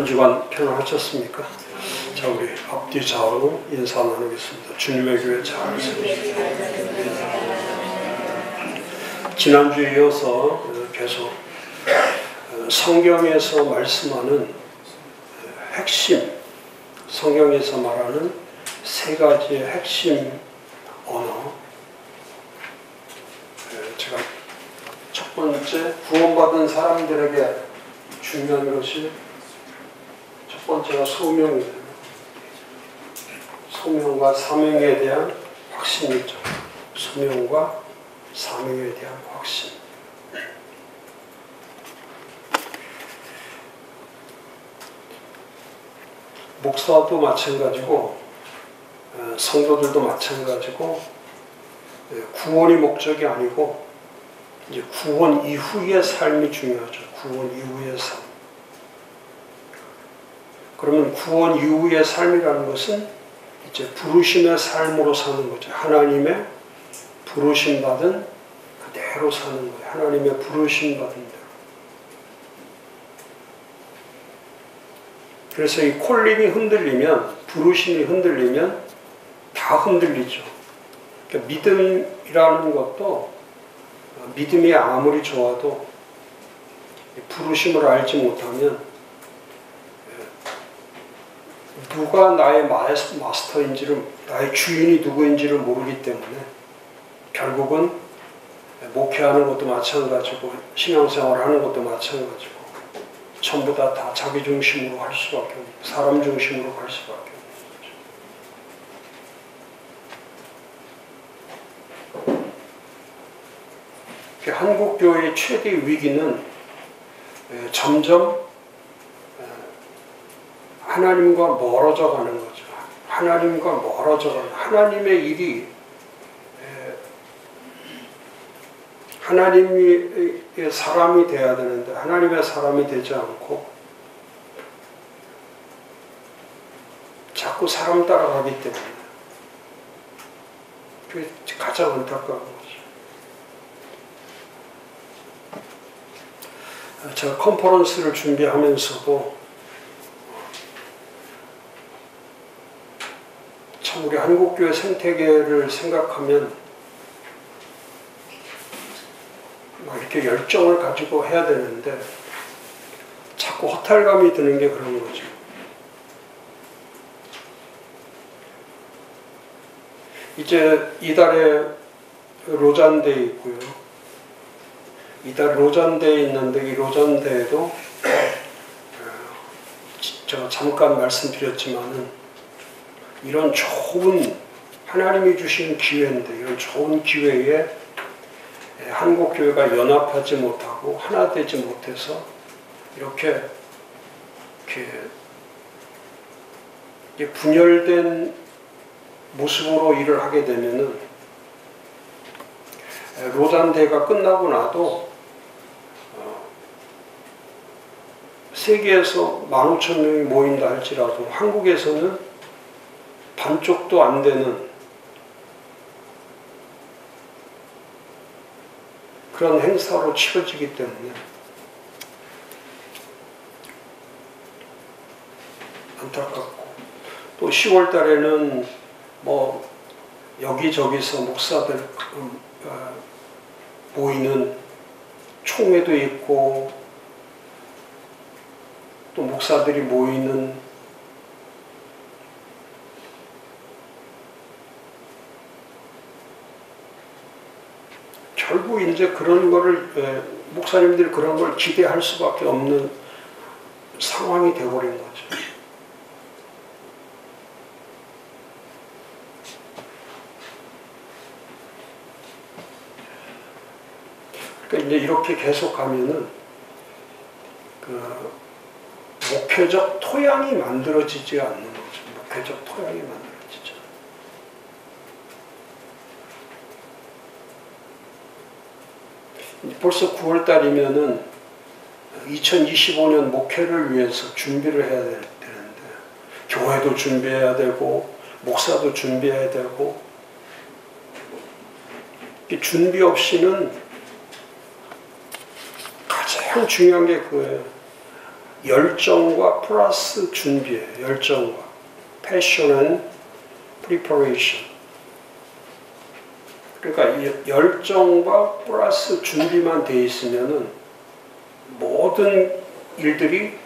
한 주간 평안하셨습니까? 자, 우리 앞뒤 좌우로 인사 나누겠습니다. 주님의 교회 잘 있으십시오. 지난주에 이어서 계속 성경에서 말씀하는 핵심, 성경에서 말하는 세 가지의 핵심 언어. 제가 첫 번째, 구원받은 사람들에게 중요한 것이 첫 번째가 소명이에요. 소명과 사명에 대한 확신이죠. 소명과 사명에 대한 확신. 목사도 마찬가지고 성도들도 마찬가지고 구원이 목적이 아니고 이제 구원 이후의 삶이 중요하죠. 구원 이후의 삶. 그러면 구원 이후의 삶이라는 것은 이제 부르심의 삶으로 사는 거죠. 하나님의 부르심 받은 그대로 사는 거예요. 하나님의 부르심 받은 대로. 그래서 이 콜링이 흔들리면, 부르심이 흔들리면 다 흔들리죠. 그러니까 믿음이라는 것도 믿음이 아무리 좋아도 부르심을 알지 못하면 누가 나의 마스터인지를, 나의 주인이 누구인지를 모르기 때문에 결국은 목회하는 것도 마찬가지고 신앙생활하는 것도 마찬가지고 전부 다 자기 중심으로 할 수밖에 없는, 사람 중심으로 갈 수밖에 없는 거죠. 한국교회의 최대 위기는 점점 하나님과 멀어져 가는 거죠. 하나님과 멀어져 가는, 하나님의 일이 하나님의 사람이 돼야 되는데 하나님의 사람이 되지 않고 자꾸 사람 따라가기 때문에 그게 가장 안타까운 거죠. 제가 컨퍼런스를 준비하면서도 참 우리 한국교회 생태계를 생각하면 이렇게 열정을 가지고 해야 되는데 자꾸 허탈감이 드는 게 그런 거죠. 이제 이달에 로잔대에 있고요. 이달 로잔대에 있는데 이 로잔대에도 제가 잠깐 말씀드렸지만은 이런 좋은 하나님이 주신 기회인데 이런 좋은 기회에 한국교회가 연합하지 못하고 하나 되지 못해서 이렇게 분열된 모습으로 일을 하게 되면은 로잔대가 끝나고 나도 세계에서 15,000명이 모인다 할지라도 한국에서는 반쪽도 안 되는 그런 행사로 치러지기 때문에 안타깝고, 또 10월 달에는 뭐 여기저기서 목사들 모이는 총회도 있고 또 목사들이 모이는 결국 이제 그런 거를 목사님들이 그런 걸 기대할 수밖에 없는 상황이 되어버린 거죠. 그러니까 이제 이렇게 계속 가면은 그 목회적 토양이 만들어지지 않는 거죠. 목회적 토양이 만들어지죠. 벌써 9월 달이면은 2025년 목회를 위해서 준비를 해야 되는데 교회도 준비해야 되고 목사도 준비해야 되고 준비 없이는 가장 중요한 게 그거예요. 열정과 플러스 준비예요. 열정과 passion and preparation. 그러니까 이 열정과 플러스 준비만 돼 있으면은 모든 일들이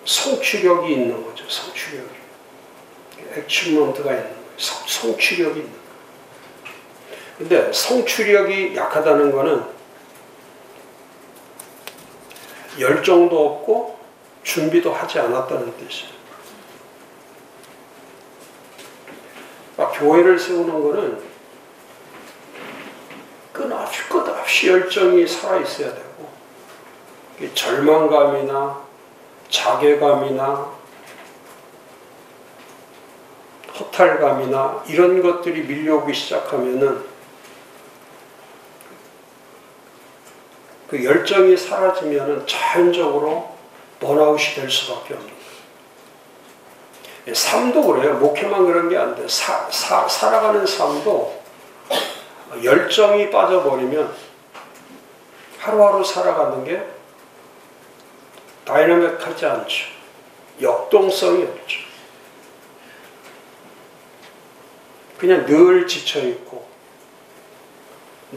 성취력이 있는 거죠. 성취력이. 액츄먼트가 있는 거예요. 성취력이 있는 거예요. 근데 성취력이 약하다는 거는 열정도 없고 준비도 하지 않았다는 뜻이에요. 교회를 세우는 거는 끝없이 열정이 살아있어야 되고, 절망감이나 자괴감이나 허탈감이나 이런 것들이 밀려오기 시작하면은 그 열정이 사라지면은 자연적으로 번아웃이 될 수밖에 없는 거예요. 삶도 그래요. 목회만 그런 게 안 돼. 살아가는 삶도 열정이 빠져버리면 하루하루 살아가는 게 다이나믹하지 않죠. 역동성이 없죠. 그냥 늘 지쳐있고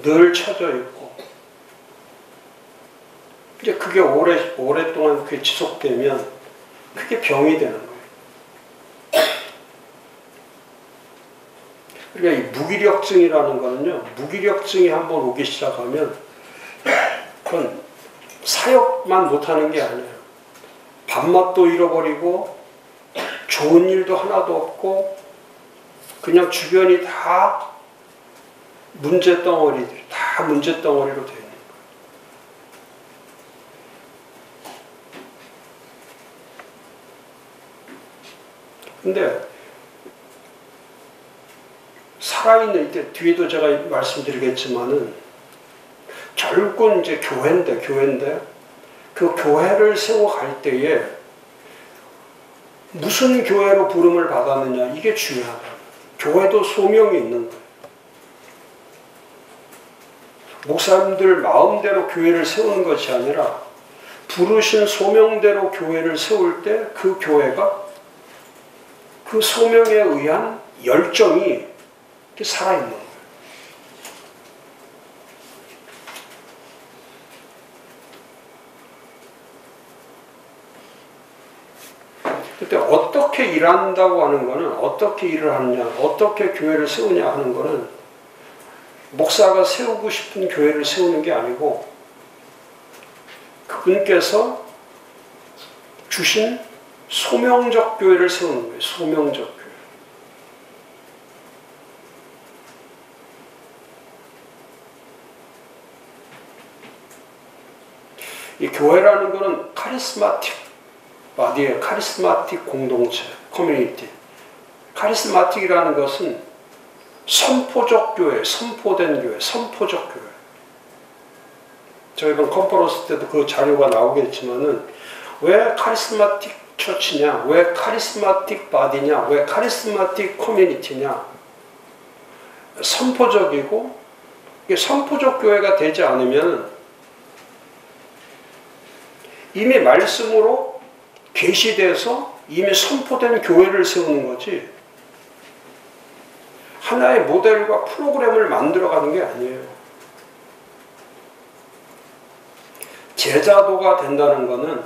늘 처져있고 이제 그게 오랫동안 그게 지속되면 그게 병이 되는 거예요. 그러니까 이 무기력증이라는 거는요, 무기력증이 한번 오기 시작하면 그건 사역만 못하는 게 아니에요. 밥맛도 잃어버리고 좋은 일도 하나도 없고 그냥 주변이 다 문제덩어리로 되어 있는 거예요. 근데 살아있는 때 뒤에도 제가 말씀드리겠지만은 결국은 이제 교회인데 그 교회를 세워갈 때에 무슨 교회로 부름을 받았느냐 이게 중요하다. 교회도 소명이 있는 거예요. 목사님들 마음대로 교회를 세우는 것이 아니라 부르신 소명대로 교회를 세울 때 그 교회가 그 소명에 의한 열정이 살아있는 거예요. 그때 어떻게 일한다고 하는 거는 어떻게 일을 하느냐, 어떻게 교회를 세우냐 하는 거는 목사가 세우고 싶은 교회를 세우는 게 아니고 그분께서 주신 소명적 교회를 세우는 거예요. 소명적 교회. 이 교회라는 거는 카리스마틱 바디예요. 카리스마틱 공동체, 커뮤니티. 카리스마틱이라는 것은 선포적 교회, 선포된 교회, 선포적 교회. 저희 이번 컨퍼런스 때도 그 자료가 나오겠지만은 왜 카리스마틱 처치냐, 왜 카리스마틱 바디냐, 왜 카리스마틱 커뮤니티냐. 선포적이고 이게 선포적 교회가 되지 않으면 이미 말씀으로 계시돼서 이미 선포된 교회를 세우는 거지 하나의 모델과 프로그램을 만들어가는 게 아니에요. 제자도가 된다는 것은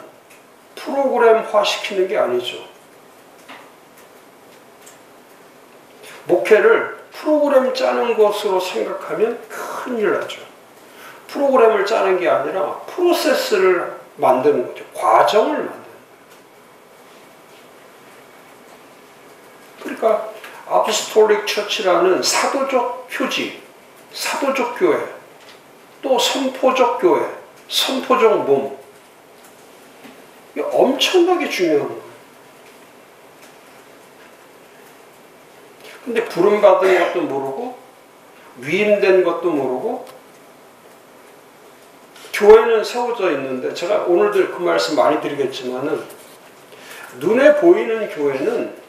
프로그램화 시키는 게 아니죠. 목회를 프로그램 짜는 것으로 생각하면 큰일 나죠. 프로그램을 짜는 게 아니라 프로세스를 만드는 거죠. 과정을 만드는 거예요. 그러니까 아포스톨릭 처치라는 사도적 표지, 사도적 교회, 또 선포적 교회, 선포적 몸. 이게 엄청나게 중요한 거예요. 근데 부름받은 것도 모르고 위임된 것도 모르고 교회는 세워져 있는데 제가 오늘도 그 말씀 많이 드리겠지만은 눈에 보이는 교회는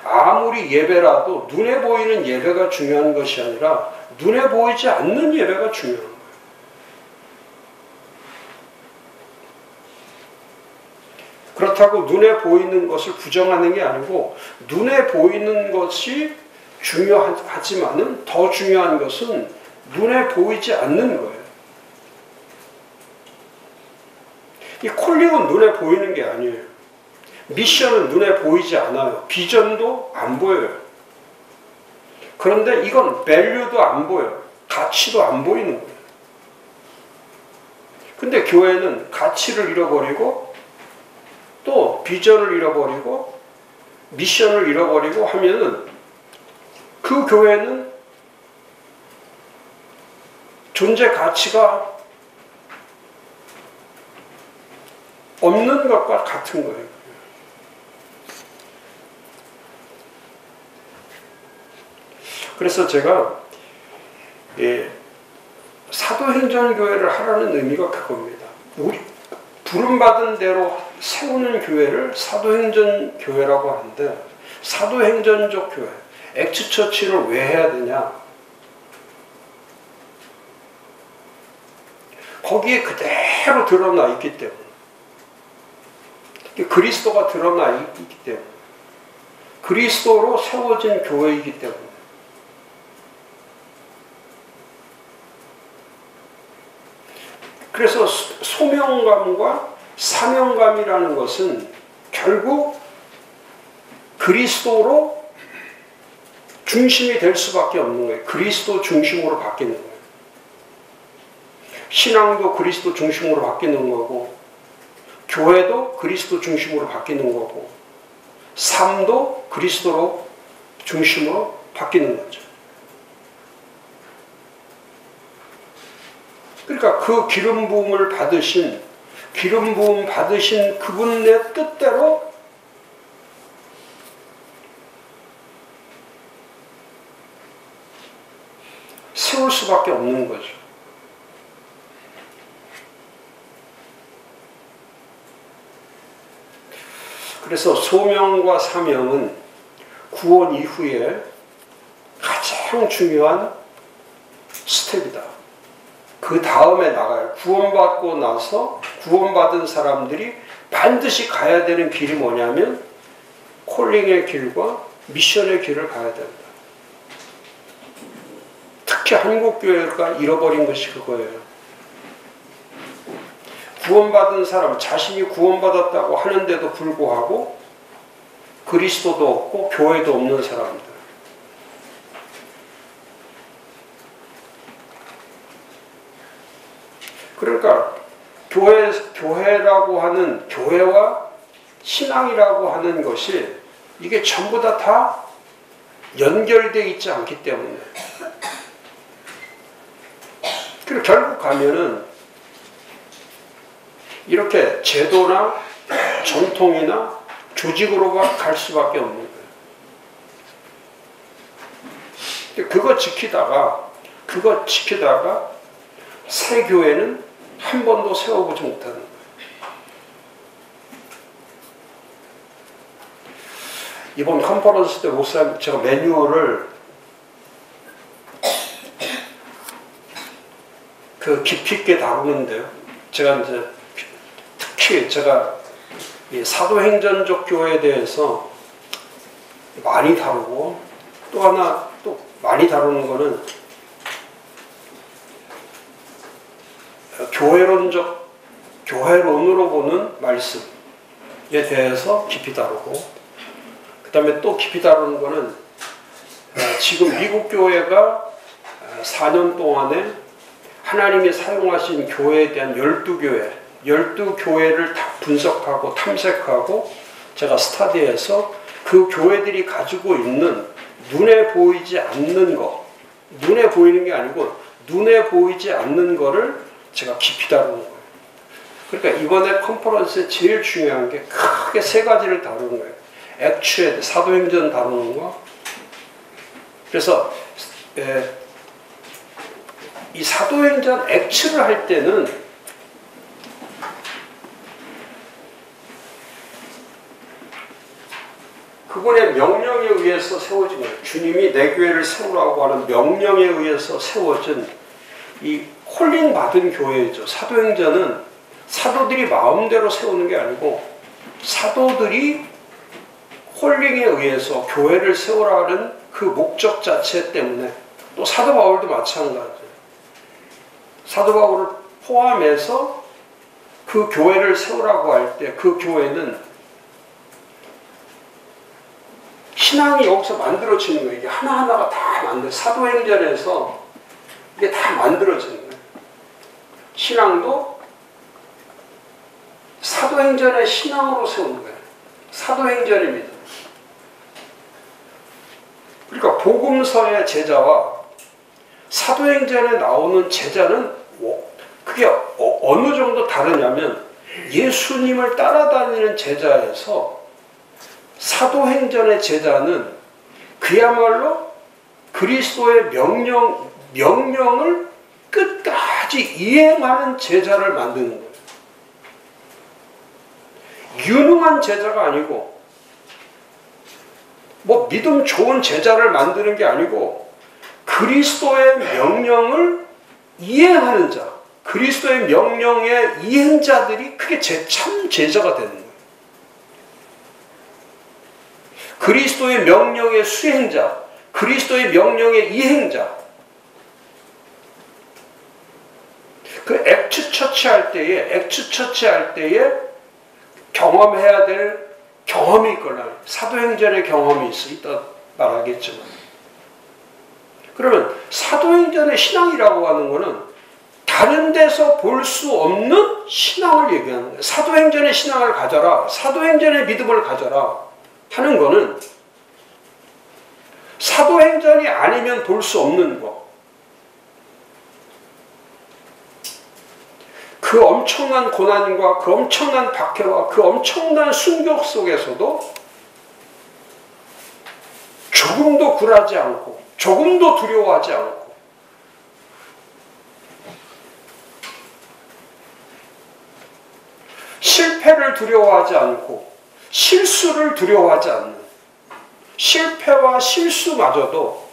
아무리 예배라도 눈에 보이는 예배가 중요한 것이 아니라 눈에 보이지 않는 예배가 중요한 거예요. 그렇다고 눈에 보이는 것을 부정하는 게 아니고 눈에 보이는 것이 중요하지만은 더 중요한 것은 눈에 보이지 않는 거예요. 이 콜링은 눈에 보이는 게 아니에요. 미션은 눈에 보이지 않아요. 비전도 안 보여요. 그런데 이건 밸류도 안 보여요. 가치도 안 보이는 거예요. 근데 교회는 가치를 잃어버리고 또 비전을 잃어버리고 미션을 잃어버리고 하면은 그 교회는 존재 가치가 없는 것과 같은 거예요. 그래서 제가 사도행전교회를 하라는 의미가 그겁니다. 우리 부름받은 대로 세우는 교회를 사도행전교회라고 하는데 사도행전적 교회, 액츠처치를 왜 해야 되냐? 거기에 그대로 드러나 있기 때문에 그리스도가 드러나 있기 때문에 그리스도로 세워진 교회이기 때문에 그래서 소명감과 사명감이라는 것은 결국 그리스도로 중심이 될 수밖에 없는 거예요. 그리스도 중심으로 바뀌는 거예요. 신앙도 그리스도 중심으로 바뀌는 거고 교회도 그리스도 중심으로 바뀌는 거고 삶도 그리스도로 중심으로 바뀌는 거죠. 그러니까 그 기름 부음을 받으신 그분의 뜻대로 세울 수밖에 없는 거죠. 그래서 소명과 사명은 구원 이후에 가장 중요한 스텝이다. 그 다음에 나가요. 구원받고 나서 구원받은 사람들이 반드시 가야 되는 길이 뭐냐면 콜링의 길과 미션의 길을 가야 된다. 특히 한국교회가 잃어버린 것이 그거예요. 구원받은 사람, 자신이 구원받았다고 하는데도 불구하고 그리스도도 없고 교회도 없는 사람들. 그러니까 교회라고 하는 교회와 신앙이라고 하는 것이 이게 전부 다 연결되어 있지 않기 때문에 그리고 결국 가면은 이렇게 제도나 전통이나 조직으로만 갈 수밖에 없는 거예요. 그거 지키다가 새 교회는 한 번도 세워보지 못하는 거예요. 이번 컨퍼런스 때 목사님 제가 매뉴얼을 깊이 있게 다루는데요. 제가 이제 특히 제가 이 사도행전적 교회에 대해서 많이 다루고 또 하나 또 많이 다루는 거는 교회론으로 보는 말씀에 대해서 깊이 다루고 그 다음에 또 깊이 다루는 거는 지금 미국 교회가 4년 동안에 하나님이 사용하신 교회에 대한 12교회를 다 분석하고 탐색하고 제가 스터디해서 그 교회들이 가지고 있는 눈에 보이지 않는 것, 눈에 보이는 게 아니고 눈에 보이지 않는 거를 제가 깊이 다루는 거예요. 그러니까 이번에 컨퍼런스에 제일 중요한 게 크게 세 가지를 다루는 거예요. 액추에 사도행전 다루는 거. 그래서 이 사도행전 액추를 할 때는 그분의 명령에 의해서 세워진 거예요. 주님이 내 교회를 세우라고 하는 명령에 의해서 세워진 이 콜링 받은 교회죠. 사도행전은 사도들이 마음대로 세우는 게 아니고 사도들이 홀링에 의해서 교회를 세우라는 그 목적 자체 때문에, 또 사도 바울도 마찬가지예요. 사도 바울을 포함해서 그 교회를 세우라고 할 때 그 교회는 신앙이 여기서 만들어지는 거예요. 이게 하나하나가 다 사도행전에서 이게 다 만들어지는 거예요. 신앙도 사도행전의 신앙으로 세우는 거예요. 사도행전의 믿음. 그러니까 복음서의 제자와 사도행전에 나오는 제자는 그게 어느 정도 다르냐면, 예수님을 따라다니는 제자에서 사도행전의 제자는 그야말로 그리스도의 명령을 끝까지 이행하는 제자를 만드는 거예요. 유능한 제자가 아니고, 뭐 믿음 좋은 제자를 만드는 게 아니고, 그리스도의 명령을 이행하는 자, 그리스도의 명령의 이행자들이 그게 참 제자가 되는 거예요. 그리스도의 명령의 수행자, 그리스도의 명령의 이행자. 그 액추처치 할 때에 경험해야 될 경험이 있거나, 사도행전의 경험이 있어. 이따 말하겠지만. 그러면 사도행전의 신앙이라고 하는 거는 다른 데서 볼 수 없는 신앙을 얘기하는 거예요. 사도행전의 신앙을 가져라, 사도행전의 믿음을 가져라 하는 거는 사도행전이 아니면 볼 수 없는 거. 그 엄청난 고난과 그 엄청난 박해와 그 엄청난 순교 속에서도 조금도 굴하지 않고, 조금도 두려워하지 않고, 실패를 두려워하지 않고, 실수를 두려워하지 않는, 실패와 실수마저도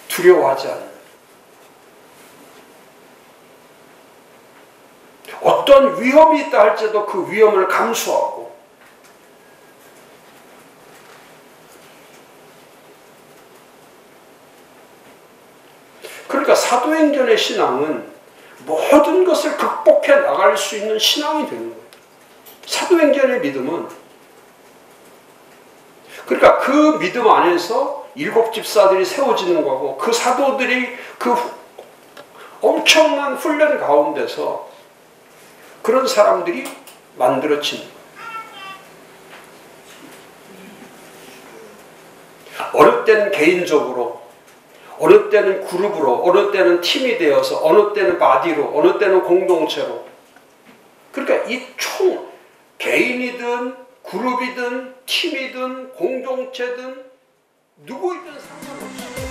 두려워하지 않는, 어떤 위험이 있다 할지라도 그 위험을 감수하고, 그러니까 사도행전의 신앙은 모든 것을 극복해 나갈 수 있는 신앙이 되는 거예요. 사도행전의 믿음은, 그러니까 그 믿음 안에서 일곱 집사들이 세워지는 거고, 그 사도들이 그 엄청난 훈련 가운데서 그런 사람들이 만들어진 거예요. 어느 때는 개인적으로, 어느 때는 그룹으로, 어느 때는 팀이 되어서, 어느 때는 바디로, 어느 때는 공동체로. 그러니까 이 개인이든 그룹이든 팀이든 공동체든 누구이든 상관없이